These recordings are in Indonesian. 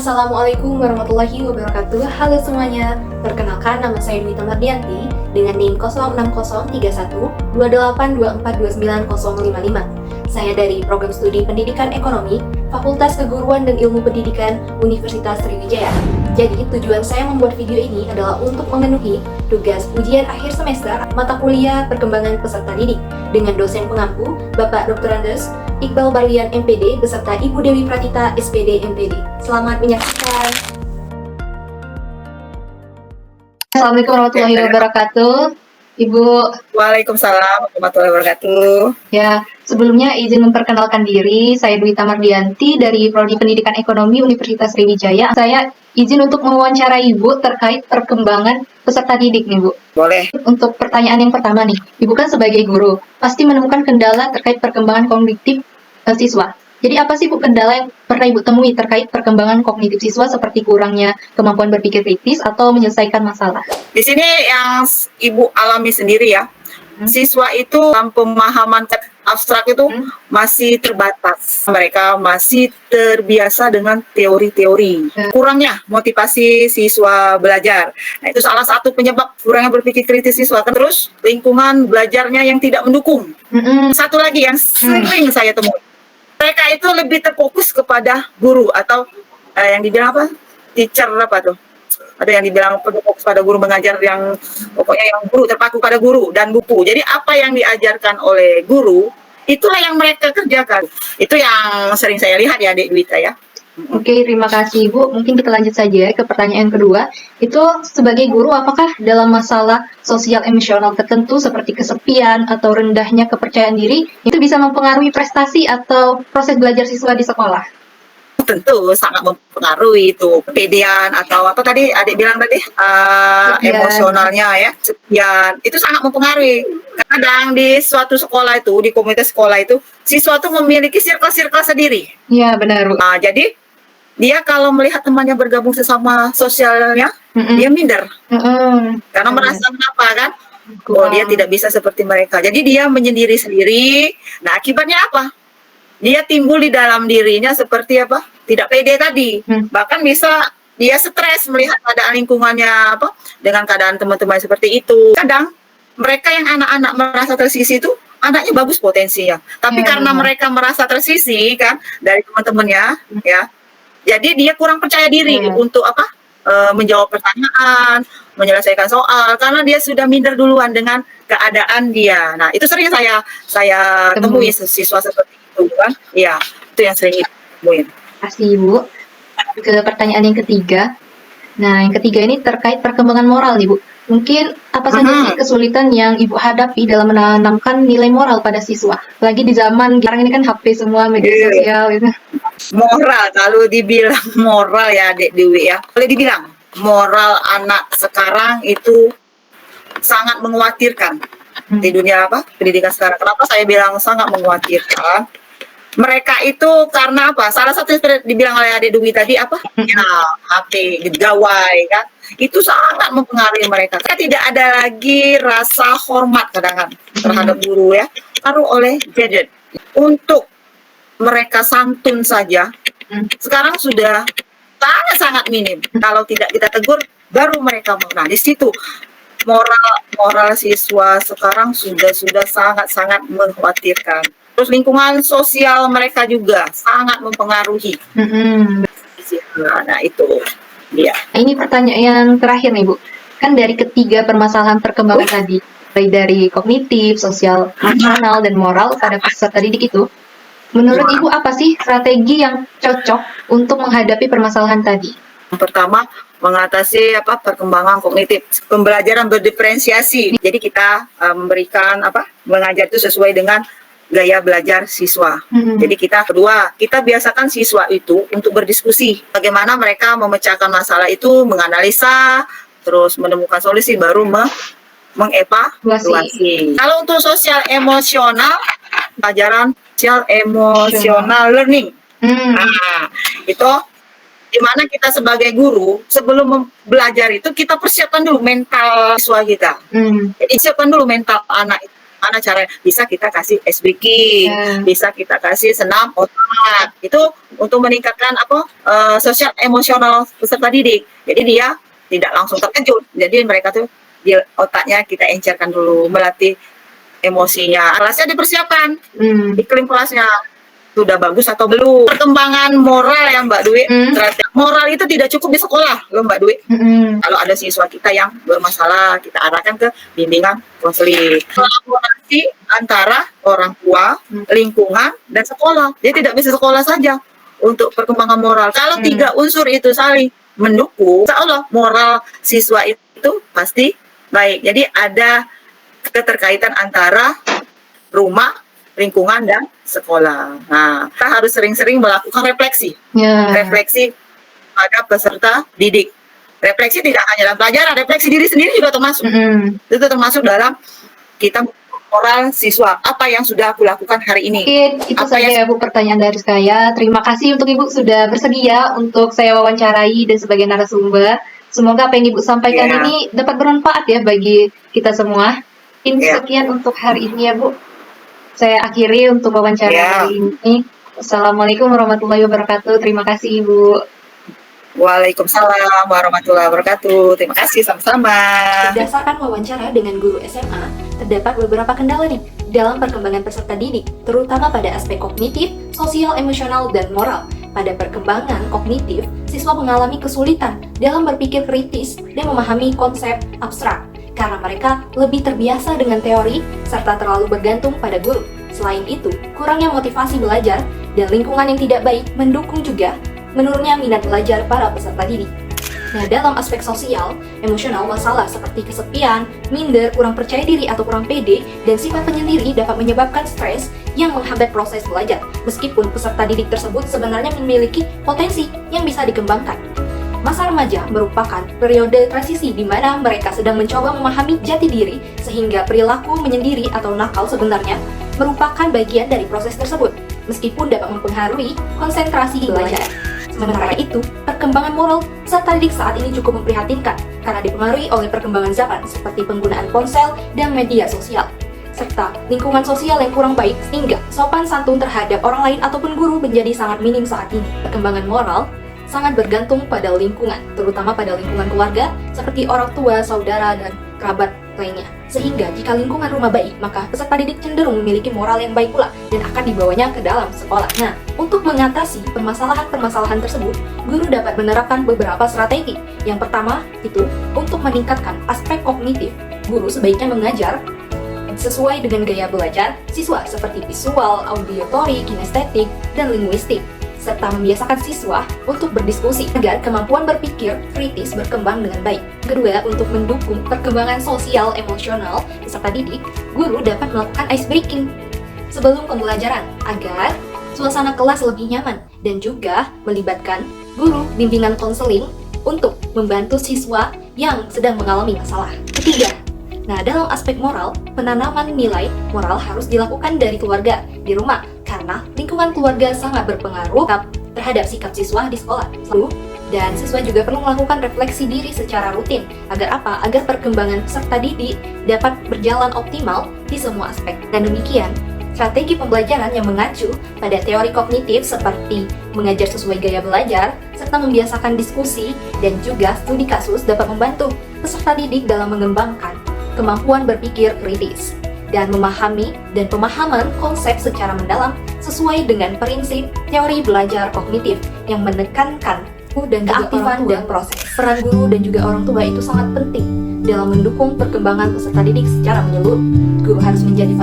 Assalamualaikum warahmatullahi wabarakatuh. Halo semuanya, perkenalkan nama saya Dwi Tamardianti dengan NIM 0603128242955. Saya dari Program Studi Pendidikan Ekonomi, Fakultas Keguruan dan Ilmu Pendidikan Universitas Sriwijaya. Jadi tujuan saya membuat video ini adalah untuk memenuhi tugas ujian akhir semester mata kuliah perkembangan peserta didik dengan dosen pengampu Bapak Dr. Andes Iqbal Barlian MPD beserta Ibu Dewi Pratita SPD MPD. Selamat menyaksikan. Assalamualaikum warahmatullahi wabarakatuh. Ibu. Waalaikumsalam warahmatullahi wabarakatuh. Ya, sebelumnya izin memperkenalkan diri. Saya Dwi Tamardianti dari Prodi Pendidikan Ekonomi Universitas Sriwijaya. Saya izin untuk mewawancarai Ibu terkait perkembangan peserta didik nih Bu. Boleh. Untuk pertanyaan yang pertama nih, Ibu kan sebagai guru pasti menemukan kendala terkait perkembangan kognitif siswa. Jadi apa sih Bu kendala yang pernah Ibu temui terkait perkembangan kognitif siswa seperti kurangnya kemampuan berpikir kritis atau menyelesaikan masalah? Di sini yang Ibu alami sendiri ya, siswa itu dalam pemahaman abstrak itu masih terbatas. Mereka masih terbiasa dengan teori-teori. Kurangnya motivasi siswa belajar. Nah, itu salah satu penyebab kurangnya berpikir kritis siswa. Terus lingkungan belajarnya yang tidak mendukung. Satu lagi yang sering saya temui. Mereka itu lebih terfokus kepada guru atau yang dibilang apa? Teacher apa tuh? Ada yang dibilang fokus pada guru mengajar, yang pokoknya yang guru terpaku pada guru dan buku. Jadi apa yang diajarkan oleh guru itulah yang mereka kerjakan. Itu yang sering saya lihat ya, Dek Dwita ya. Oke, terima kasih Bu. Mungkin kita lanjut saja ke pertanyaan kedua. Itu sebagai guru, apakah dalam masalah sosial emosional tertentu seperti kesepian atau rendahnya kepercayaan diri itu bisa mempengaruhi prestasi atau proses belajar siswa di sekolah? Tentu sangat mempengaruhi itu kepedean atau apa tadi adik bilang tadi emosionalnya ya, kesepian itu sangat mempengaruhi. Kadang di suatu sekolah itu, di komunitas sekolah itu, siswa itu memiliki circle-circle sendiri. Iya benar Bu. Nah, jadi dia kalau melihat temannya bergabung sesama sosialnya, dia minder. Karena merasa kenapa kan? Oh, dia tidak bisa seperti mereka. Jadi dia menyendiri sendiri. Nah, akibatnya apa? Dia timbul di dalam dirinya seperti apa? Tidak pede tadi. Bahkan bisa dia stres melihat keadaan lingkungannya apa? Dengan keadaan teman-teman seperti itu. Kadang mereka yang anak-anak merasa tersisih itu anaknya bagus potensinya. Tapi karena mereka merasa tersisih kan dari teman-temannya ya. Jadi dia kurang percaya diri untuk apa? Menjawab pertanyaan, menyelesaikan soal karena dia sudah minder duluan dengan keadaan dia. Nah, itu sering saya temui siswa seperti itu kan. Iya, itu yang sering ditemuin. Terima kasih Bu. Ke pertanyaan yang ketiga. Nah, yang ketiga ini terkait perkembangan moral nih Bu. Mungkin apa saja sih kesulitan yang Ibu hadapi dalam menanamkan nilai moral pada siswa? Lagi di zaman sekarang ini kan HP semua, media sosial gitu. Moral, kalau dibilang moral ya Dek Dewi ya, boleh dibilang moral anak sekarang itu sangat mengkhawatirkan di dunia apa pendidikan sekarang. Kenapa saya bilang sangat mengkhawatirkan? Mereka itu karena apa? Salah satu yang dibilang oleh Adik Dewi tadi apa? Ya, HP, gawai kan? Itu sangat mempengaruhi mereka. Karena tidak ada lagi rasa hormat kadang-kadang terhadap guru ya, taruh oleh gadget. Untuk mereka santun saja, sekarang sudah sangat minim. Kalau tidak kita tegur, baru mereka mau. Nah, di situ moral siswa sekarang sudah sangat mengkhawatirkan. Terus lingkungan sosial mereka juga sangat mempengaruhi. Nah, itu dia. Ini pertanyaan yang terakhir nih Bu. Kan dari ketiga permasalahan perkembangan tadi, baik dari kognitif, sosial, emosional, dan moral pada peserta didik itu, menurut Ibu apa sih strategi yang cocok untuk menghadapi permasalahan tadi? Yang pertama, mengatasi apa perkembangan kognitif, pembelajaran berdiferensiasi. Jadi kita memberikan apa mengajar itu sesuai dengan gaya belajar siswa. Jadi kedua, kita biasakan siswa itu untuk berdiskusi. Bagaimana mereka memecahkan masalah itu, menganalisa, terus menemukan solusi, baru mengevaluasi. Kalau untuk sosial emosional, pelajaran sosial emosional learning. Nah, itu dimana kita sebagai guru sebelum belajar itu kita persiapkan dulu mental siswa kita. Jadi siapkan dulu mental anak itu. Mana cara bisa kita kasih ice breaking, bisa kita kasih senam otak. Itu untuk meningkatkan sosial emosional peserta didik. Jadi dia tidak langsung terkejut. Jadi mereka tuh di otaknya kita encerkan dulu, melatih emosinya. Kelasnya dipersiapkan, iklim kelasnya sudah bagus atau belum. Perkembangan moral ya Mbak Dwi. Moral itu tidak cukup di sekolah loh Mbak Dwi. Kalau ada siswa kita yang bermasalah, kita arahkan ke bimbingan konseling. Kolaborasi antara orang tua, lingkungan, dan sekolah. Jadi tidak bisa sekolah saja untuk perkembangan moral. Kalau tiga unsur itu saling mendukung, insya Allah moral siswa itu pasti baik. Jadi ada keterkaitan antara rumah, lingkungan, dan sekolah. Nah, kita harus sering-sering melakukan refleksi. Refleksi pada peserta didik. Refleksi tidak hanya dalam pelajaran, refleksi diri sendiri juga termasuk. Itu termasuk dalam kita moral siswa. Apa yang sudah aku lakukan hari ini? Oke, itu saja ya Bu pertanyaan dari saya. Terima kasih untuk Ibu sudah bersedia untuk saya wawancarai dan sebagai narasumber. Semoga apa yang Ibu sampaikan ini dapat bermanfaat ya bagi kita semua. Sekian untuk hari ini ya Bu. Saya akhiri untuk wawancara hari ini. Assalamualaikum warahmatullahi wabarakatuh. Terima kasih Ibu. Waalaikumsalam warahmatullahi wabarakatuh. Terima kasih sama-sama. Berdasarkan wawancara dengan guru SMA, terdapat beberapa kendala nih dalam perkembangan peserta didik, terutama pada aspek kognitif, sosial, emosional, dan moral. Pada perkembangan kognitif, siswa mengalami kesulitan dalam berpikir kritis dan memahami konsep abstrak karena mereka lebih terbiasa dengan teori serta terlalu bergantung pada guru. Selain itu, kurangnya motivasi belajar dan lingkungan yang tidak baik mendukung juga menurunnya minat belajar para peserta didik. Nah, dalam aspek sosial, emosional, masalah seperti kesepian, minder, kurang percaya diri atau kurang pede, dan sifat penyendiri dapat menyebabkan stres yang menghambat proses belajar, meskipun peserta didik tersebut sebenarnya memiliki potensi yang bisa dikembangkan. Masa remaja merupakan periode transisi di mana mereka sedang mencoba memahami jati diri, sehingga perilaku menyendiri atau nakal sebenarnya merupakan bagian dari proses tersebut, meskipun dapat mempengaruhi konsentrasi belajar. Sementara itu, perkembangan moral peserta didik saat ini cukup memprihatinkan karena dipengaruhi oleh perkembangan zaman seperti penggunaan ponsel dan media sosial, serta lingkungan sosial yang kurang baik sehingga sopan santun terhadap orang lain ataupun guru menjadi sangat minim saat ini. Perkembangan moral sangat bergantung pada lingkungan, terutama pada lingkungan keluarga seperti orang tua, saudara, dan kerabat lainnya. Sehingga jika lingkungan rumah baik, maka peserta didik cenderung memiliki moral yang baik pula dan akan dibawanya ke dalam sekolah. Nah, untuk mengatasi permasalahan-permasalahan tersebut, guru dapat menerapkan beberapa strategi. Yang pertama itu untuk meningkatkan aspek kognitif. Guru sebaiknya mengajar sesuai dengan gaya belajar siswa seperti visual, auditory, kinestetik, dan linguistik, serta membiasakan siswa untuk berdiskusi agar kemampuan berpikir kritis berkembang dengan baik. Kedua, untuk mendukung perkembangan sosial emosional peserta didik, guru dapat melakukan ice breaking sebelum pembelajaran agar suasana kelas lebih nyaman dan juga melibatkan guru bimbingan konseling untuk membantu siswa yang sedang mengalami masalah. Ketiga, nah dalam aspek moral, penanaman nilai moral harus dilakukan dari keluarga di rumah karena lingkungan keluarga sangat berpengaruh terhadap sikap siswa di sekolah. Dan siswa juga perlu melakukan refleksi diri secara rutin. Agar apa? Agar perkembangan peserta didik dapat berjalan optimal di semua aspek. Dan demikian, strategi pembelajaran yang mengacu pada teori kognitif seperti mengajar sesuai gaya belajar, serta membiasakan diskusi dan juga studi kasus dapat membantu peserta didik dalam mengembangkan kemampuan berpikir kritis dan memahami dan pemahaman konsep secara mendalam sesuai dengan prinsip teori belajar kognitif yang menekankan dan keaktifan dan proses. Peran guru dan juga orang tua itu sangat penting dalam mendukung perkembangan peserta didik secara menyeluruh. Guru harus menjadi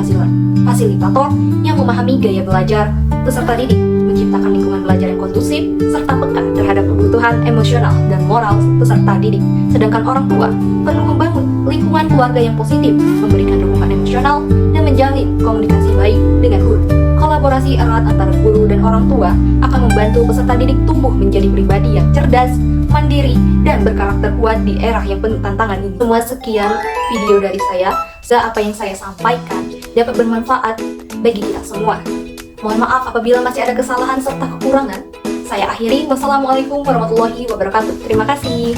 fasilitator yang memahami gaya belajar peserta didik, menciptakan lingkungan belajar yang kondusif, serta peka terhadap kebutuhan emosional dan moral peserta didik. Sedangkan orang tua perlu membangun lingkungan keluarga yang positif, memberikan dukungan emosional, dan menjalin komunikasi baik dengan guru. Kolaborasi erat antara guru dan orang tua akan membantu peserta didik tumbuh menjadi pribadi yang cerdas, mandiri, dan berkarakter kuat di era yang penuh tantangan ini. Semua sekian video dari saya. Apa yang saya sampaikan dapat bermanfaat bagi kita semua. Mohon maaf apabila masih ada kesalahan serta kekurangan. Saya akhiri. Wassalamualaikum warahmatullahi wabarakatuh. Terima kasih.